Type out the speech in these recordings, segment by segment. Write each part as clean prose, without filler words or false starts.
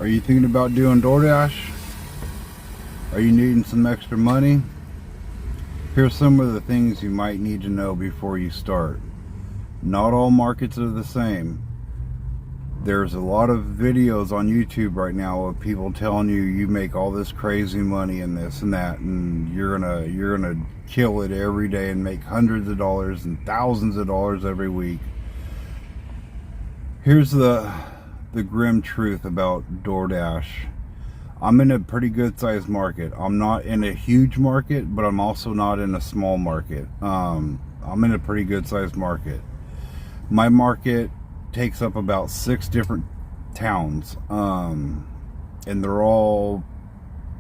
Are you thinking about doing DoorDash? Are you needing some extra money? Here's some of the things you might need to know before you start. Not all markets are the same. There's a lot of videos on YouTube right now of people telling you make all this crazy money and this and that, and you're gonna kill it every day and make hundreds of dollars and thousands of dollars every week. Here's the grim truth about DoorDash. I'm in a pretty good sized market. I'm not in a huge market, but I'm also not in a small market. I'm in a pretty good sized market. My market takes up about 6 different towns, and they're all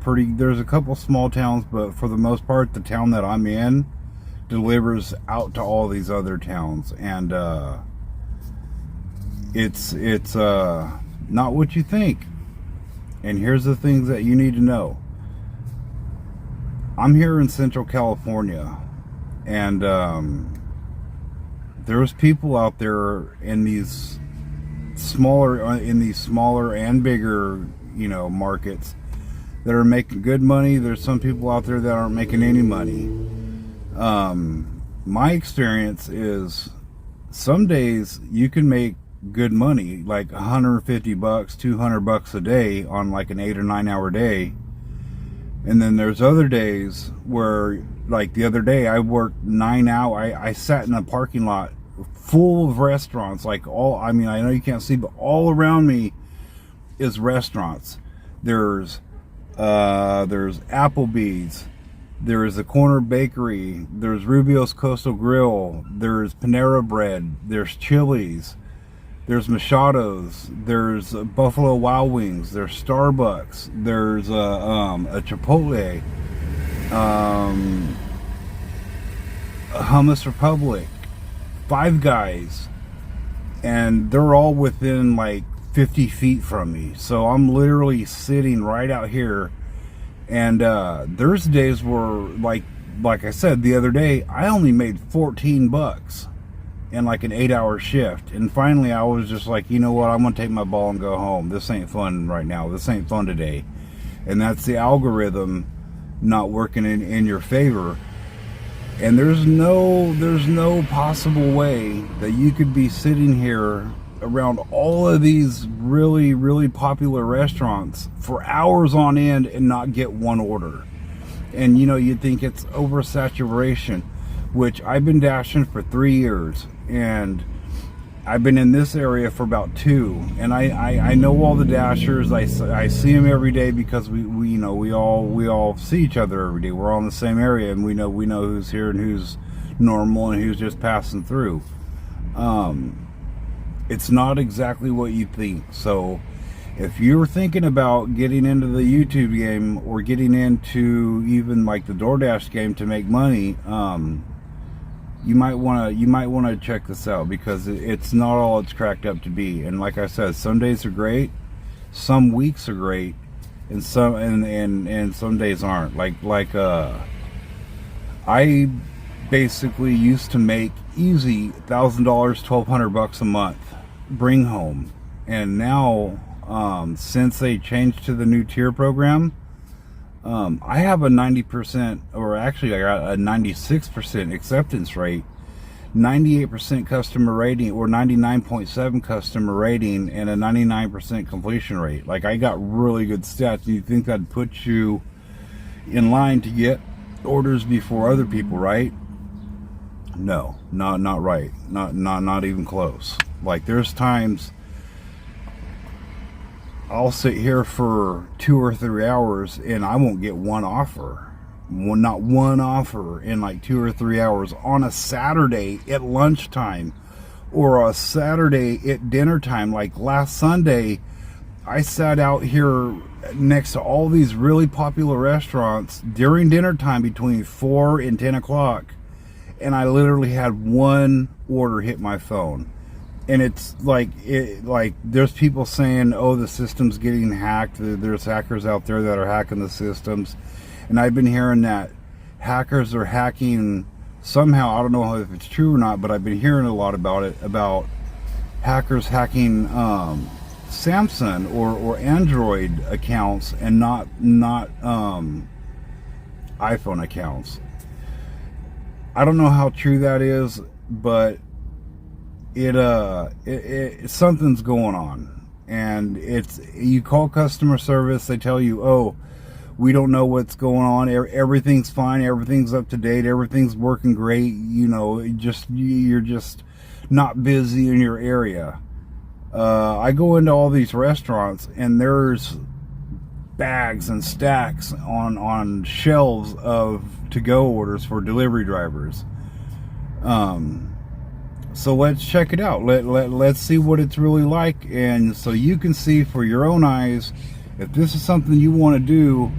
pretty. There's a couple small towns, but for the most part, the town that I'm in delivers out to all these other towns, and it's not what you think. And here's the things that you need to know. I'm here in Central California, and there's people out there in these smaller and bigger, markets that are making good money. There's some people out there that aren't making any money. My experience is some days you can make good money, like $150, $200 a day on like an 8 or 9 hour day. And then there's other days where, like the other day, I worked 9 hours. I sat in a parking lot full of restaurants, I know you can't see, but all around me is restaurants. There's Applebee's, there's the Corner Bakery, there's Rubio's Coastal Grill, there's Panera Bread, there's Chili's, there's Machado's, there's Buffalo Wild Wings, there's Starbucks, there's a Chipotle, a Hummus Republic, Five Guys, and they're all within like 50 feet from me. So I'm literally sitting right out here, and there's days where, like I said the other day, I only made $14 in like an 8-hour shift. And finally I was just like, you know what, I'm gonna take my ball and go home. This ain't fun right now. This ain't fun today. And that's the algorithm not working in your favor. And there's no possible way that you could be sitting here around all of these really, really popular restaurants for hours on end and not get one order. And you'd think it's oversaturation, which I've been dashing for 3 years, and I've been in this area for about 2, and I know all the dashers. I see them every day because we all see each other every day. We're all in the same area, and we know who's here and who's normal and who's just passing through. It's not exactly what you think. So if you're thinking about getting into the YouTube game or getting into even like the DoorDash game to make money, you might want to check this out, because it's not all it's cracked up to be. And like I said, some days are great, some weeks are great, and some days aren't. Like I basically used to make easy $1,000, $1,200 a month, bring home. And now, since they changed to the new tier program, I have a 90%, or actually I got a 96% acceptance rate, 98% customer rating, or 99.7 customer rating, and a 99% completion rate. Like, I got really good stats. You think that'd put you in line to get orders before other people, right? No, not right. Not even close. Like, there's times I'll sit here for 2 or 3 hours and I won't get one offer. Not one offer in like 2 or 3 hours on a Saturday at lunchtime, or a Saturday at dinner time. Like last Sunday, I sat out here next to all these really popular restaurants during dinner time between 4 and 10 o'clock, and I literally had one order hit my phone. And it's like there's people saying, oh, the system's getting hacked. There's hackers out there that are hacking the systems. And I've been hearing that hackers are hacking somehow. I don't know if it's true or not, but I've been hearing a lot about it, about hackers hacking Samsung or Android accounts and not iPhone accounts. I don't know how true that is, but it something's going on. And it's, you call customer service, they tell you, oh, we don't know what's going on, everything's fine, everything's up to date, everything's working great, you know, you're just not busy in your area. I go into all these restaurants and there's bags and stacks on shelves of to-go orders for delivery drivers. So let's check it out. Let's see what it's really like, and so you can see for your own eyes if this is something you want to do,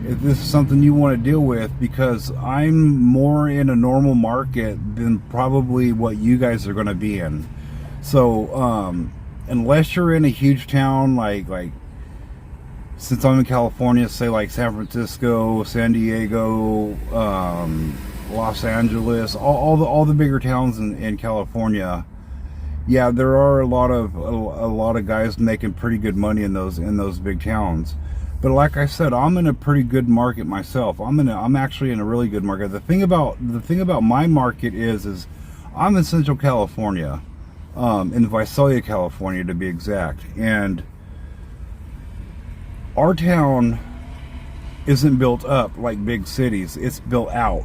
if this is something you want to deal with, because I'm more in a normal market than probably what you guys are going to be in. So unless you're in a huge town like since I'm in California, say like San Francisco, San Diego, Los Angeles, all the bigger towns in California, yeah, there are a lot of guys making pretty good money in those big towns. But like I said, I'm in a pretty good market myself. I'm actually in a really good market. The thing about my market is I'm in Central California, in Visalia, California to be exact, and our town isn't built up like big cities. It's built out.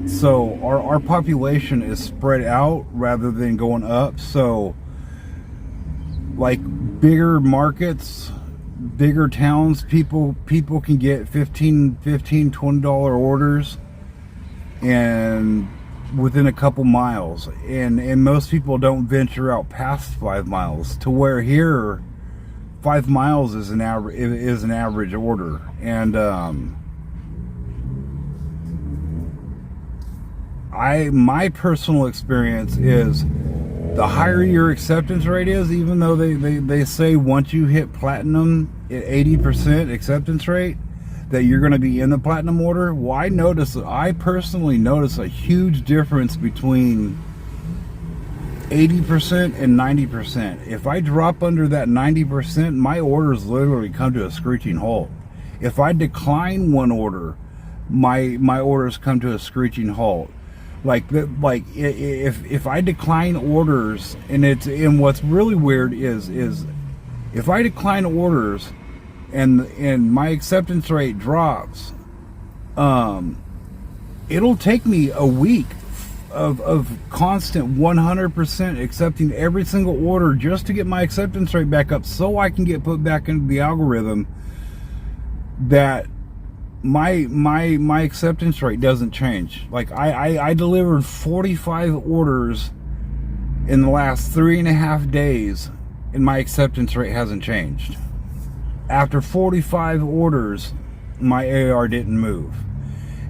So our population is spread out rather than going up. So like bigger markets, bigger towns, people can get $20 orders and within a couple miles, and most people don't venture out past 5 miles, to where here 5 miles is an average order. And my personal experience is the higher your acceptance rate is, even though they say once you hit platinum at 80% acceptance rate that you're going to be in the platinum order. Well, I personally notice a huge difference between 80% and 90%. If I drop under that 90%, my orders literally come to a screeching halt. If I decline one order, my orders come to a screeching halt. If I decline orders, and what's really weird is if I decline orders and my acceptance rate drops, it'll take me a week of constant 100% accepting every single order just to get my acceptance rate back up, so I can get put back into the algorithm that my acceptance rate doesn't change. Like I delivered 45 orders in the last 3.5 days and my acceptance rate hasn't changed. After 45 orders, my AR didn't move.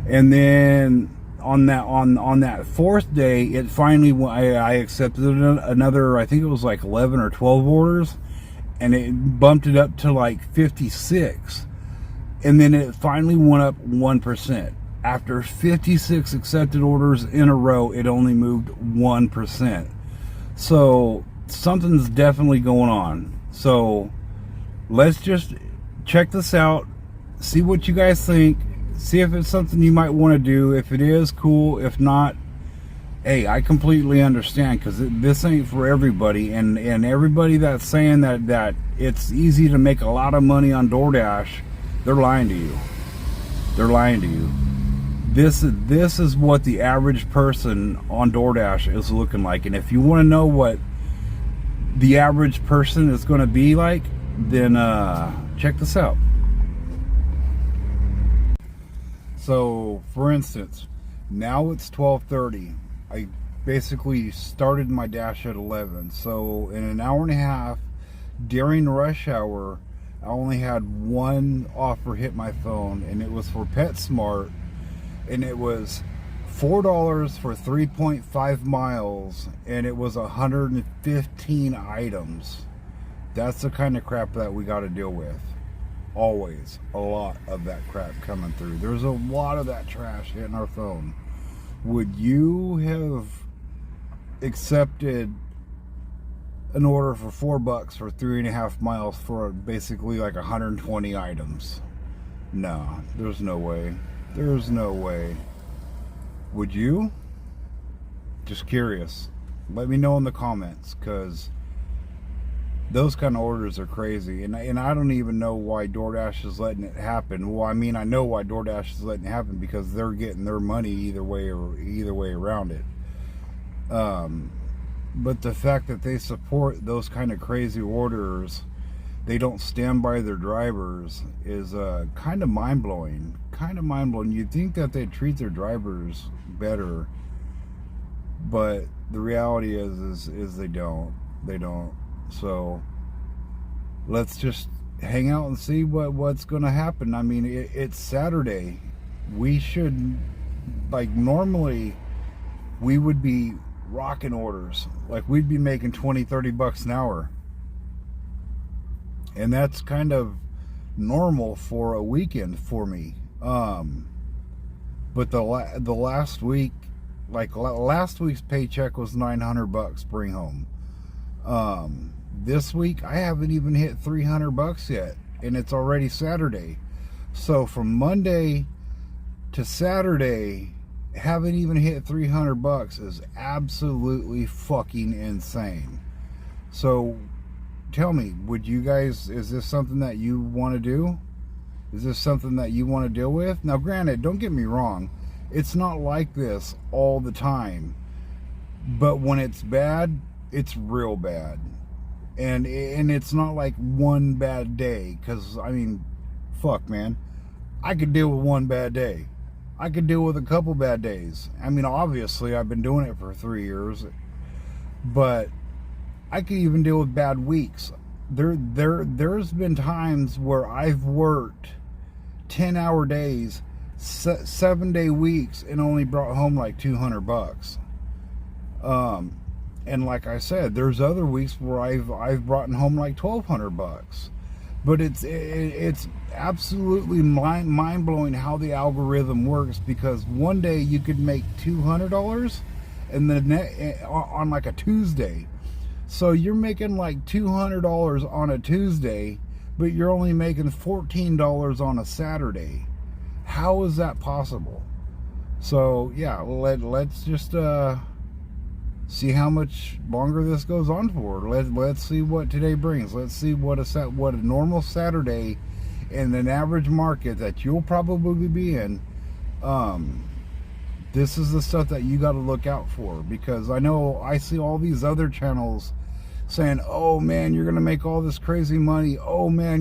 And then on that fourth day, it finally, I accepted another, I think it was like 11 or 12 orders, and it bumped it up to like 56. And then it finally went up 1%. After 56 accepted orders in a row, it only moved 1%. So something's definitely going on. So let's just check this out, see what you guys think, see if it's something you might want to do. If it is, cool. If not, hey, I completely understand, because this ain't for everybody. And everybody that's saying that it's easy to make a lot of money on DoorDash, they're lying to you. They're lying to you. This is what the average person on DoorDash is looking like. And if you want to know what the average person is going to be like, then check this out. So, for instance, now it's 12:30. I basically started my dash at 11. So, in an hour and a half during rush hour, I only had one offer hit my phone, and it was for PetSmart, and it was $4 for 3.5 miles, and it was 115 items. That's the kind of crap that we got to deal with. Always a lot of that crap coming through. There's a lot of that trash hitting our phone. Would you have accepted an order for $4 for 3.5 miles for basically like 120 items. No, there's no way. There's no way. Would you? Just curious. Let me know in the comments, because those kind of orders are crazy, and I don't even know why DoorDash is letting it happen. Well, I mean, I know why DoorDash is letting it happen, because they're getting their money either way around it. But the fact that they support those kind of crazy orders, they don't stand by their drivers, is kind of mind-blowing. Kind of mind-blowing. You'd think that they'd treat their drivers better, but the reality is they don't. They don't. So let's just hang out and see what's going to happen. I mean, it's Saturday. We should, like, normally we would be rocking orders. Like, we'd be making $20-30 an hour. And that's kind of normal for a weekend for me. But the last week, like last week's paycheck was $900 bring home. This week I haven't even hit $300 yet, and it's already Saturday. So from Monday to Saturday, haven't even hit $300 is absolutely fucking insane. So tell me, would you guys, is this something that you want to do? Is this something that you want to deal with? Now, granted, don't get me wrong, it's not like this all the time, but when it's bad, it's real bad. And it's not like one bad day, because, I mean, fuck, man, I could deal with one bad day. I could deal with a couple bad days. I mean, obviously, I've been doing it for 3 years, but I could even deal with bad weeks. There's been times where I've worked 10-hour days, 7-day weeks, and only brought home like $200. And like I said, there's other weeks where I've brought home like $1,200. But it's absolutely mind-blowing how the algorithm works, because one day you could make $200 and on like a Tuesday. So you're making like $200 on a Tuesday, but you're only making $14 on a Saturday. How is that possible? So yeah, let's just see how much longer this goes on for. Let's see what today brings. Let's see what a normal Saturday in an average market that you'll probably be in. This is the stuff that you got to look out for, because I know I see all these other channels saying, oh man, you're gonna make all this crazy money, oh man,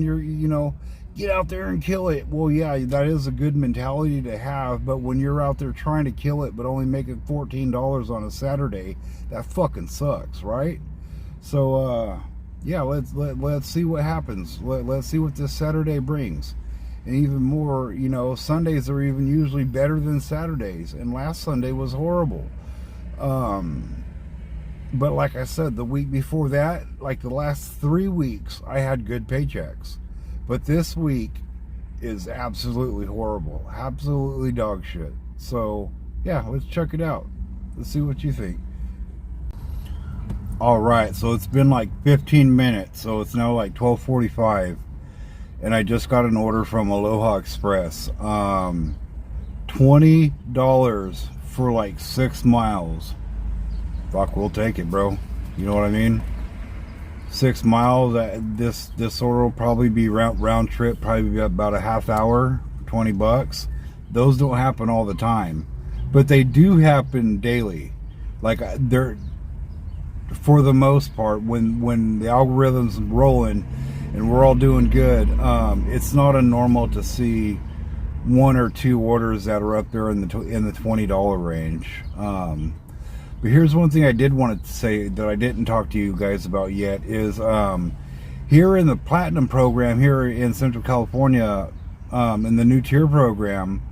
get out there and kill it. Well, yeah, that is a good mentality to have, but when you're out there trying to kill it but only making $14 on a Saturday, that fucking sucks, right? So yeah, let's see what happens. Let's see what this Saturday brings. And even more, Sundays are even usually better than Saturdays, and last Sunday was horrible. But like I said, the week before that, like the last 3 weeks, I had good paychecks. But this week is absolutely horrible. Absolutely dog shit. So, yeah, let's check it out. Let's see what you think. Alright, so it's been like 15 minutes. So it's now like 12:45. And I just got an order from Aloha Express. $20 for like 6 miles. Fuck, we'll take it, bro. You know what I mean? 6 miles. This order will probably be round trip, probably be about a half hour, $20. Those don't happen all the time, but they do happen daily. Like, they're, for the most part, when the algorithm's rolling and we're all doing good, it's not unnormal to see 1 or 2 orders that are up there in the $20 range. But here's one thing I did want to say that I didn't talk to you guys about yet is here in the Platinum program here in Central California, in the new tier program,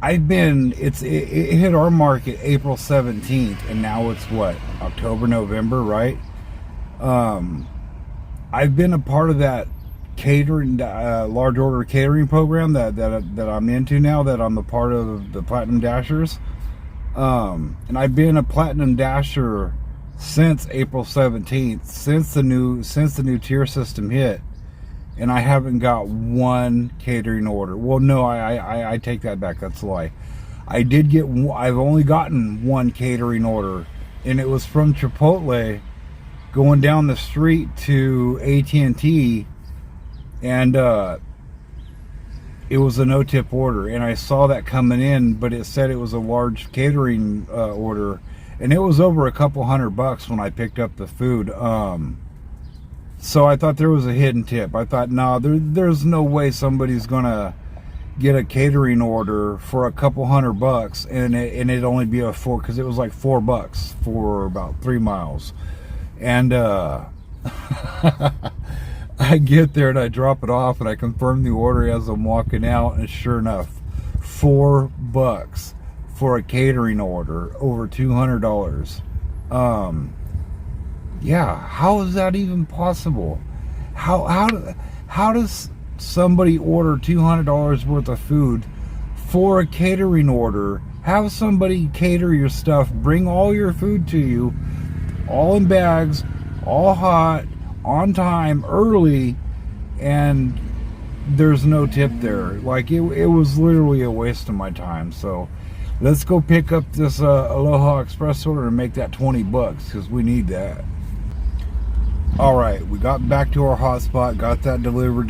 it hit our market April 17th, and now it's what, October, November, right? I've been a part of that catering, large order catering program that I'm into now, that I'm a part of the Platinum Dashers. And I've been a Platinum Dasher since April 17th, since the new tier system hit, and I haven't got one catering order. Well, no, I take that back. That's a lie. I've only gotten one catering order, and it was from Chipotle going down the street to AT&T, and it was a no-tip order, and I saw that coming in, but it said it was a large catering order, and it was over a couple $100 when I picked up the food. So I thought there was a hidden tip. I thought, no, there's no way somebody's gonna get a catering order for a couple $100 and it'd only be because it was like $4 for about 3 miles. And I get there and I drop it off and I confirm the order as I'm walking out, and sure enough, $4 for a catering order, over $200. Yeah, how is that even possible? How does somebody order $200 worth of food for a catering order? Have somebody cater your stuff, bring all your food to you, all in bags, all hot, on time, early, and there's no tip there. Like, it was literally a waste of my time. So let's go pick up this Aloha Express order and make that $20 because we need that. All right, we got back to our hotspot, got that delivered.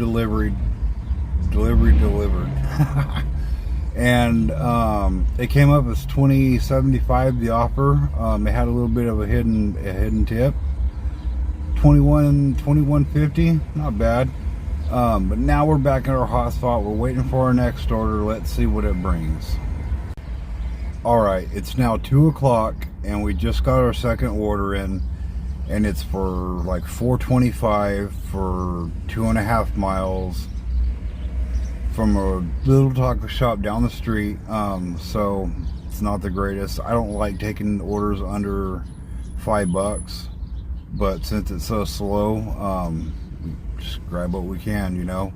And it came up as $20.75 the offer. It had a little bit of a hidden tip. $21.50, not bad. But now we're back at our hotspot. We're waiting for our next order. Let's see what it brings. All right, it's now 2 o'clock, and we just got our second order in, and it's for like $4.25 for 2.5 miles from a little taco shop down the street. So it's not the greatest. I don't like taking orders under $5, but since it's so slow, we just grab what we can, you know.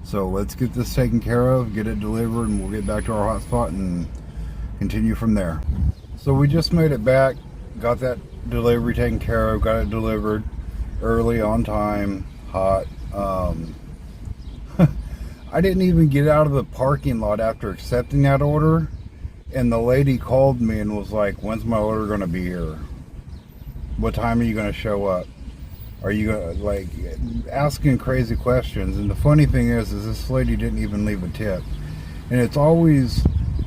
So let's get this taken care of, get it delivered, and we'll get back to our hotspot and continue from there. So we just made it back, got that delivery taken care of, got it delivered early, on time, hot. I didn't even get out of the parking lot after accepting that order, and the lady called me and was like, when's my order gonna be here? What time are you gonna show up? Are you gonna, like, asking crazy questions? And the funny thing is this lady didn't even leave a tip, and it's always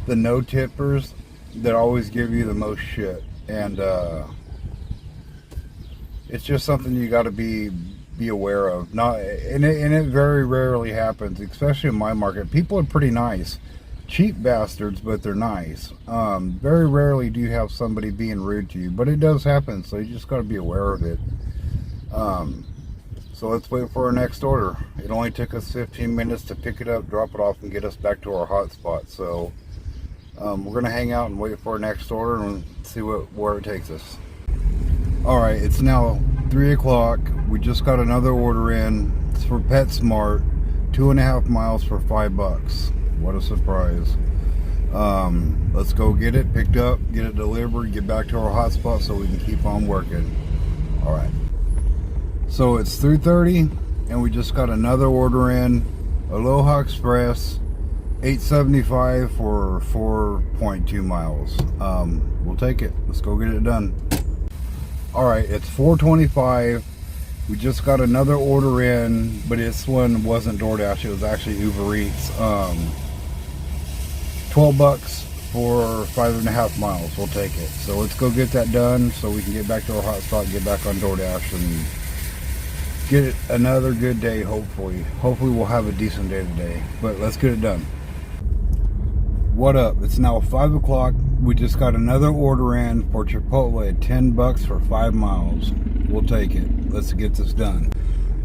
the no tippers that always give you the most shit. And it's just something you got to be aware of. And it very rarely happens, especially in my market. People are pretty nice, cheap bastards, but they're nice. Very rarely do you have somebody being rude to you, but it does happen, so you just got to be aware of it. So let's wait for our next order. It only took us 15 minutes to pick it up, drop it off, and get us back to our hotspot. So we're gonna hang out and wait for our next order and see where it takes us. All right, it's now 3 o'clock. We just got another order in. It's for PetSmart, 2.5 miles for $5. What a surprise. Let's go get it picked up, get it delivered, get back to our hotspot so we can keep on working. All right. So it's 3:30, and we just got another order in. Aloha Express, $8.75 for 4.2 miles. We'll take it. Let's go get it done. All right, it's $4.25. We just got another order in, but this one wasn't DoorDash. It was actually Uber Eats. $12 for 5.5 miles. We'll take it. So let's go get that done so we can get back to our hotspot and get back on DoorDash and get it another good day, hopefully. Hopefully we'll have a decent day today, but let's get it done. What up? It's now 5 o'clock. We just got another order in for Chipotle at $10 for 5 miles. We'll take it. Let's get this done.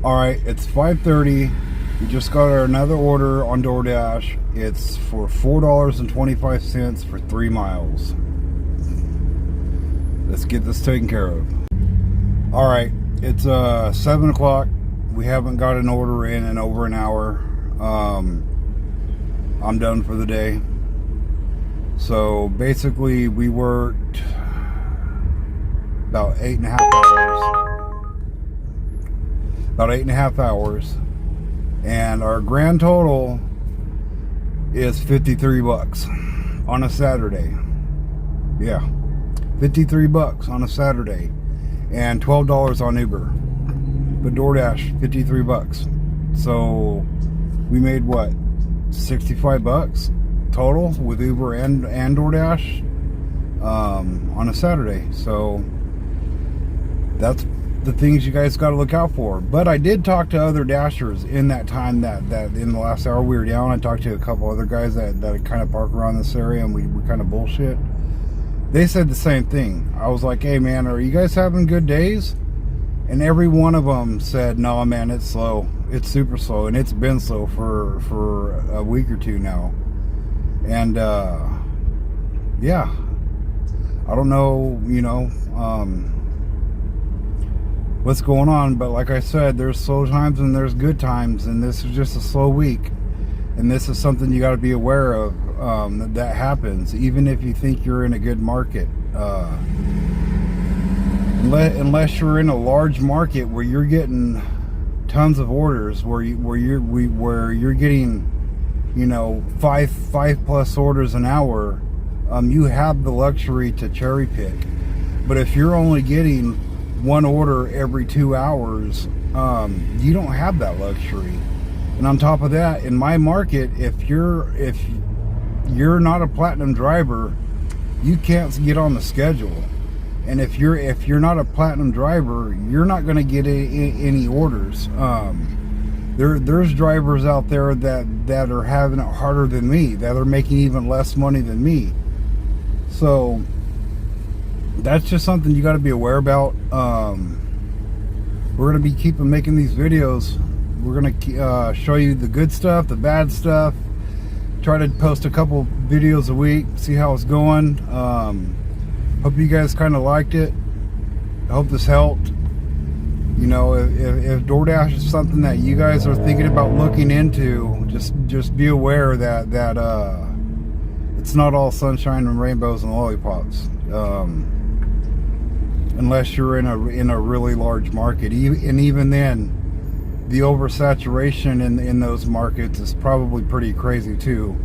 All right, it's 5:30. We just got another order on DoorDash. It's for $4.25 for 3 miles. Let's get this taken care of. All right, it's 7 o'clock. We haven't got an order in over an hour. I'm done for the day. So basically we worked about 8.5 hours. About 8.5 hours. And our grand total is $53 on a Saturday. Yeah, $53 on a Saturday, and $12 on Uber. But DoorDash, $53. So we made what, $65 total with Uber and DoorDash on a Saturday. So that's the things you guys got to look out for. But I did talk to other dashers in that time that in the last hour we were down. I talked to a couple other guys that kind of park around this area, and we kind of bullshit. They said the same thing. I was like, hey man, are you guys having good days? And every one of them said, no man, it's slow. It's super slow, and it's been slow for a week or two now. And yeah, I don't know, what's going on, but like I said, there's slow times and there's good times, and this is just a slow week, and this is something you got to be aware of, that happens even if you think you're in a good market, unless you're in a large market where you're getting tons of orders, where you're getting five plus orders an hour. You have the luxury to cherry pick. But if you're only getting one order every 2 hours, you don't have that luxury. And on top of that, in my market, if you're not a platinum driver, you can't get on the schedule. And if you're not a platinum driver, you're not going to get any orders. There's drivers out there that are having it harder than me, that are making even less money than me. So that's just something you got to be aware about. We're going to be making these videos. We're going to show you the good stuff, the bad stuff. Try to post a couple videos a week, see how it's going. Hope you guys kind of liked it. I hope this helped. If DoorDash is something that you guys are thinking about looking into, just be aware that it's not all sunshine and rainbows and lollipops. Unless you're in a really large market, and even then, the oversaturation in those markets is probably pretty crazy too.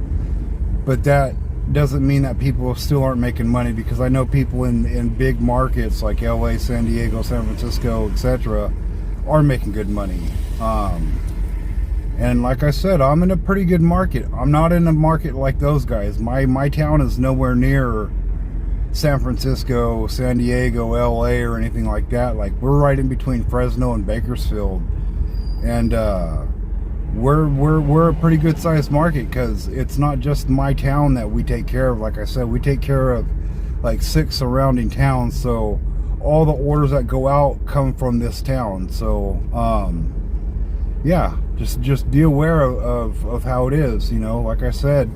But that doesn't mean that people still aren't making money, because I know people in big markets like LA, San Diego, San Francisco, etc. are making good money. And like I said, I'm in a pretty good market. I'm not in a market like those guys. My town is nowhere near San Francisco, San Diego, LA, or anything like that. Like, we're right in between Fresno and Bakersfield. And we're a pretty good sized market, because it's not just my town that we take care of. Like I said, we take care of like 6 surrounding towns, so all the orders that go out come from this town. So yeah, just be aware of how it is. Like I said,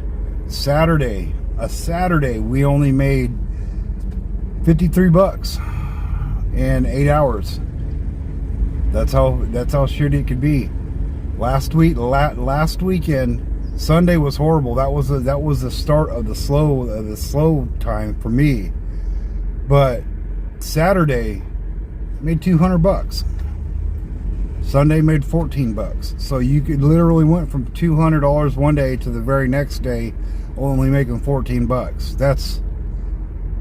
a Saturday we only made $53 in 8 hours. That's how shitty it could be. Last weekend, Sunday was horrible. That was the start of the slow time for me. But Saturday made $200. Sunday made $14. So you could literally went from $200 one day to the very next day only making $14. That's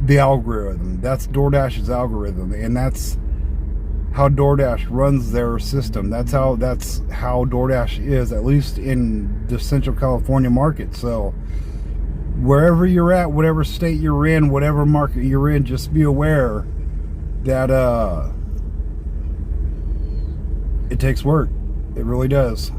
the algorithm. That's DoorDash's algorithm, and that's how DoorDash runs their system. That's how DoorDash is, at least in the Central California market. So wherever you're at, whatever state you're in, whatever market you're in, just be aware that it takes work. It really does.